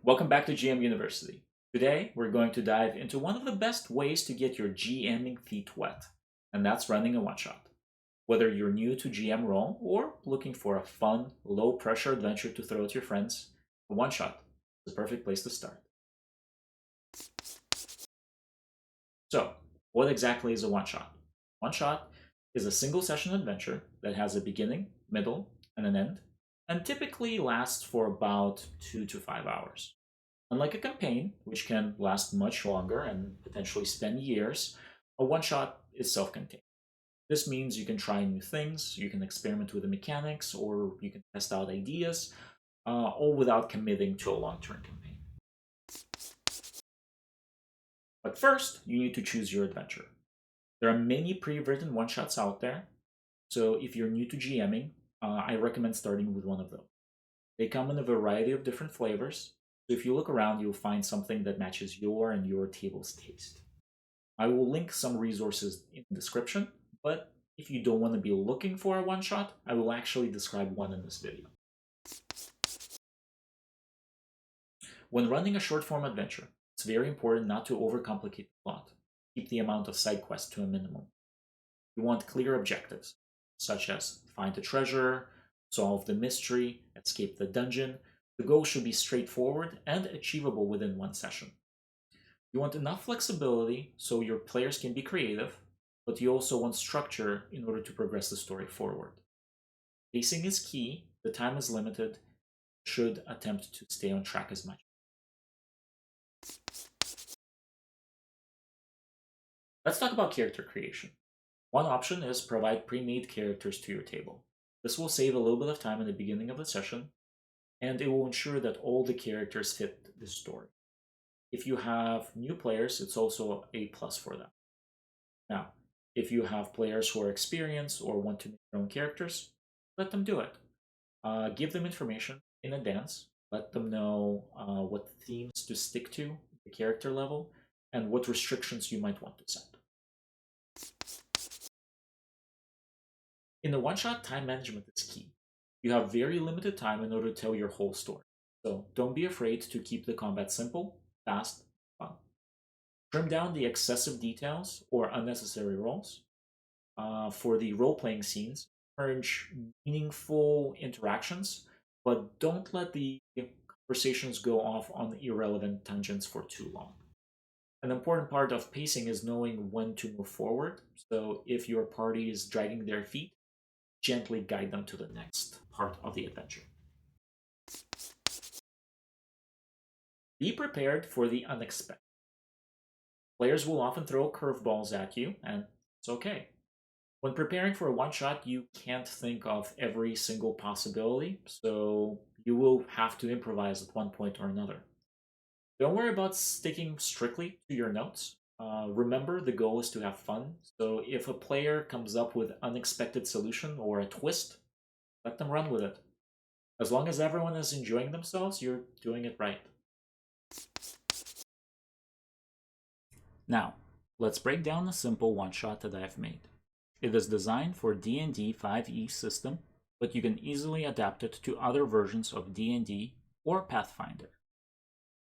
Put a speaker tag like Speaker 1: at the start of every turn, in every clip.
Speaker 1: Welcome back to GM University. Today, we're going to dive into one of the best ways to get your GMing feet wet, and that's running a one-shot. Whether you're new to GM role or looking for a fun, low-pressure adventure to throw at your friends, a one-shot is the perfect place to start. So, what exactly is a one-shot? One-shot is a single-session adventure that has a beginning, middle, and an end, and typically lasts for about 2 to 5 hours. Unlike a campaign, which can last much longer and potentially span years, a one shot is self contained. This means you can try new things, you can experiment with the mechanics, or you can test out ideas, all without committing to a long term campaign. But first, you need to choose your adventure. There are many pre written one shots out there, so if you're new to GMing, I recommend starting with one of them. They come in a variety of different flavors, so if you look around, you'll find something that matches your and your table's taste. I will link some resources in the description, but if you don't want to be looking for a one-shot, I will actually describe one in this video. When running a short-form adventure, it's very important not to overcomplicate the plot. Keep the amount of side quests to a minimum. You want clear objectives, such as find the treasure, solve the mystery, escape the dungeon. The goal should be straightforward and achievable within one session. You want enough flexibility so your players can be creative, but you also want structure in order to progress the story forward. Pacing is key, the time is limited, should attempt to stay on track as much. Let's talk about character creation. One option is provide pre-made characters to your table. This will save a little bit of time in the beginning of the session, and it will ensure that all the characters fit the story. If you have new players, it's also a plus for them. Now, if you have players who are experienced or want to make their own characters, let them do it. Give them information in advance. Let them know what themes to stick to, the character level, and what restrictions you might want to set. In the one-shot, time management is key. You have very limited time in order to tell your whole story, so don't be afraid to keep the combat simple, fast, fun. Trim down the excessive details or unnecessary rolls. For the role-playing scenes, encourage meaningful interactions, but don't let the conversations go off on irrelevant tangents for too long. An important part of pacing is knowing when to move forward, so if your party is dragging their feet, gently guide them to the next part of the adventure. Be prepared for the unexpected. Players will often throw curveballs at you, and it's okay. When preparing for a one-shot, you can't think of every single possibility, so you will have to improvise at one point or another. Don't worry about sticking strictly to your notes. Remember, the goal is to have fun, so if a player comes up with an unexpected solution or a twist, let them run with it. As long as everyone is enjoying themselves, you're doing it right. Now, let's break down a simple one-shot that I've made. It is designed for D&D 5e system, but you can easily adapt it to other versions of D&D or Pathfinder.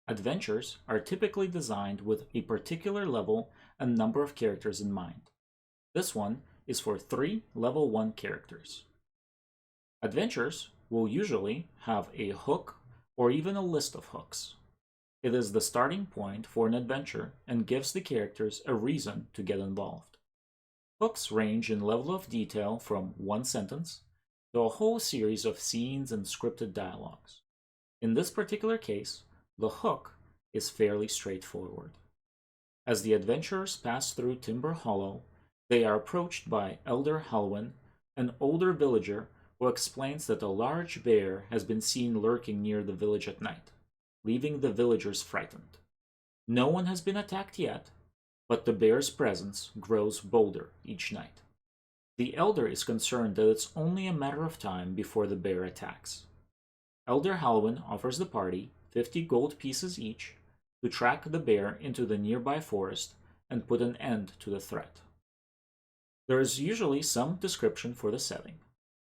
Speaker 1: Adventures are typically designed with a particular level and number of characters in mind. This one is for 3 level 1 characters. Adventures will usually have a hook or even a list of hooks. It is the starting point for an adventure and gives the characters a reason to get involved. Hooks range in level of detail from one sentence to a whole series of scenes and scripted dialogues. In this particular case, the hook is fairly straightforward. As the adventurers pass through Timber Hollow, they are approached by Elder Halwyn, an older villager who explains that a large bear has been seen lurking near the village at night, leaving the villagers frightened. No one has been attacked yet, but the bear's presence grows bolder each night. The elder is concerned that it's only a matter of time before the bear attacks. Elder Halwyn offers the party 50 gold pieces each to track the bear into the nearby forest and put an end to the threat. There is usually some description for the setting.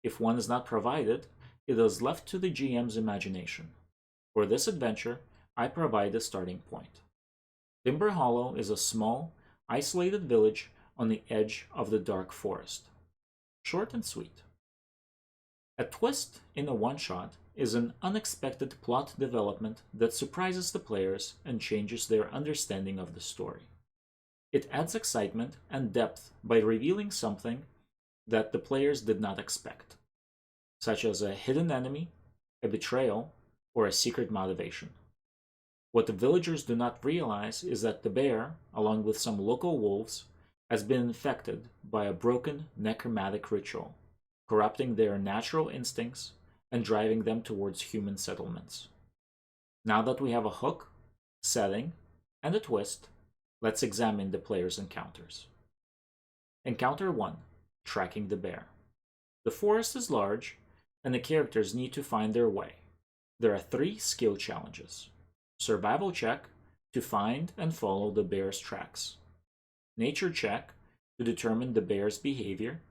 Speaker 1: If one is not provided, it is left to the GM's imagination. For this adventure, I provide the starting point. Timber Hollow is a small, isolated village on the edge of the dark forest. Short and sweet. A twist in a one-shot is an unexpected plot development that surprises the players and changes their understanding of the story. It adds excitement and depth by revealing something that the players did not expect, such as a hidden enemy, a betrayal, or a secret motivation. What the villagers do not realize is that the bear, along with some local wolves, has been infected by a broken necromantic ritual, corrupting their natural instincts and driving them towards human settlements. Now that we have a hook, setting, and a twist, let's examine the player's encounters. Encounter 1. Tracking the bear. The forest is large, and the characters need to find their way. There are 3 skill challenges. Survival check to find and follow the bear's tracks. Nature check to determine the bear's behavior.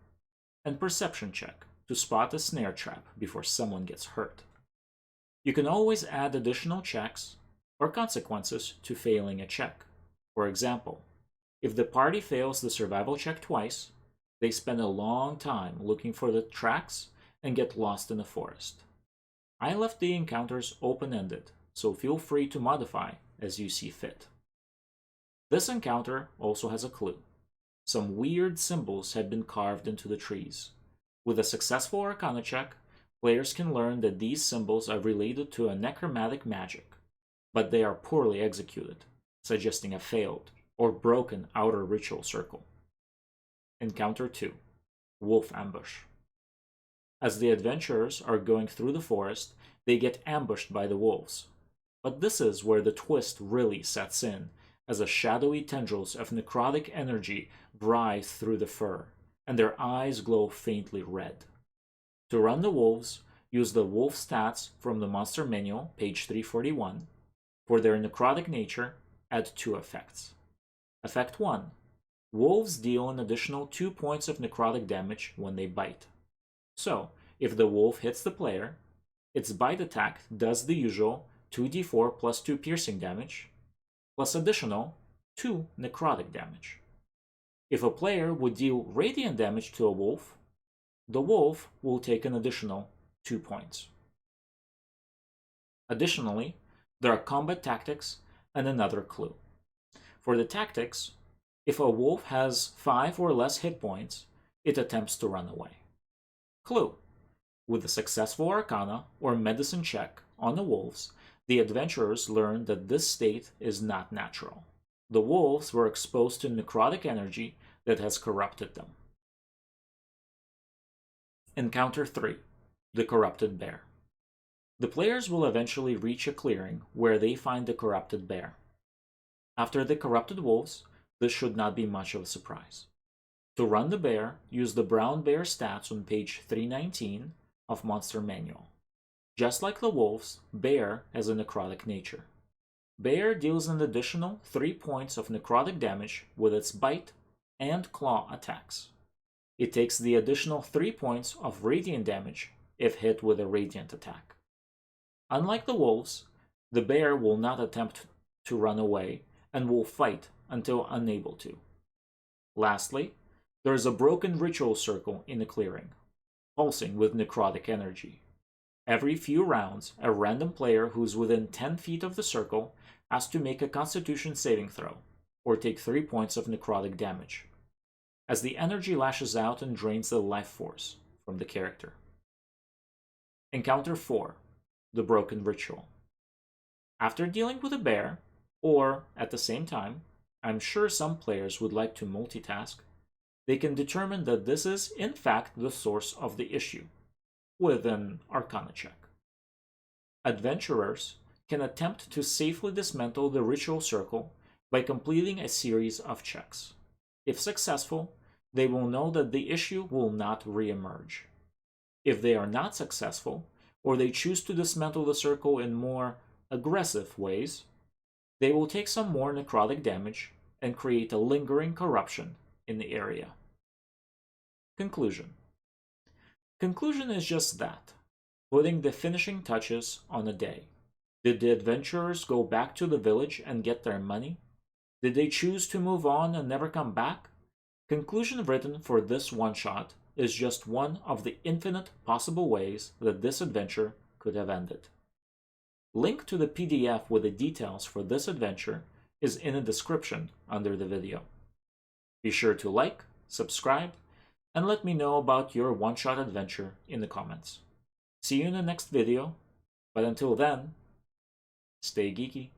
Speaker 1: And perception check to spot a snare trap before someone gets hurt. You can always add additional checks or consequences to failing a check. For example, if the party fails the survival check twice, they spend a long time looking for the tracks and get lost in the forest. I left the encounters open-ended, so feel free to modify as you see fit. This encounter also has a clue. Some weird symbols have been carved into the trees. With a successful Arcana check, players can learn that these symbols are related to a necromantic magic, but they are poorly executed, suggesting a failed or broken outer ritual circle. Encounter 2. Wolf Ambush. As the adventurers are going through the forest, they get ambushed by the wolves. But this is where the twist really sets in, as the shadowy tendrils of necrotic energy writhe through the fur, and their eyes glow faintly red. To run the wolves, use the wolf stats from the monster manual, page 341. For their necrotic nature, add 2 effects. Effect 1. Wolves deal an additional 2 points of necrotic damage when they bite. So, if the wolf hits the player, its bite attack does the usual 2d4 plus 2 piercing damage, plus additional 2 necrotic damage. If a player would deal radiant damage to a wolf, the wolf will take an additional 2 points. Additionally, there are combat tactics and another clue. For the tactics, if a wolf has 5 or less hit points, it attempts to run away. Clue. With a successful Arcana or Medicine check on the wolves, the adventurers learn that this state is not natural. The wolves were exposed to necrotic energy that has corrupted them. Encounter 3. The Corrupted Bear. The players will eventually reach a clearing where they find the corrupted bear. After the corrupted wolves, this should not be much of a surprise. To run the bear, use the brown bear stats on page 319 of Monster Manual. Just like the wolves, bear has a necrotic nature. Bear deals an additional 3 points of necrotic damage with its bite and claw attacks. It takes the additional 3 points of radiant damage if hit with a radiant attack. Unlike the wolves, the bear will not attempt to run away and will fight until unable to. Lastly, there is a broken ritual circle in the clearing, pulsing with necrotic energy. Every few rounds, a random player who's within 10 feet of the circle has to make a Constitution saving throw, or take 3 points of necrotic damage, as the energy lashes out and drains the life force from the character. Encounter 4. The Broken Ritual. After dealing with a bear, or at the same time, I'm sure some players would like to multitask, they can determine that this is in fact the source of the issue, with an Arcana check. Adventurers can attempt to safely dismantle the ritual circle by completing a series of checks. If successful, they will know that the issue will not re-emerge. If they are not successful, or they choose to dismantle the circle in more aggressive ways, they will take some more necrotic damage and create a lingering corruption in the area. Conclusion. Conclusion is just that, putting the finishing touches on a day. Did the adventurers go back to the village and get their money? Did they choose to move on and never come back? Conclusion written for this one-shot is just one of the infinite possible ways that this adventure could have ended. Link to the PDF with the details for this adventure is in the description under the video. Be sure to like, subscribe, and let me know about your one-shot adventure in the comments. See you in the next video, but until then, stay geeky.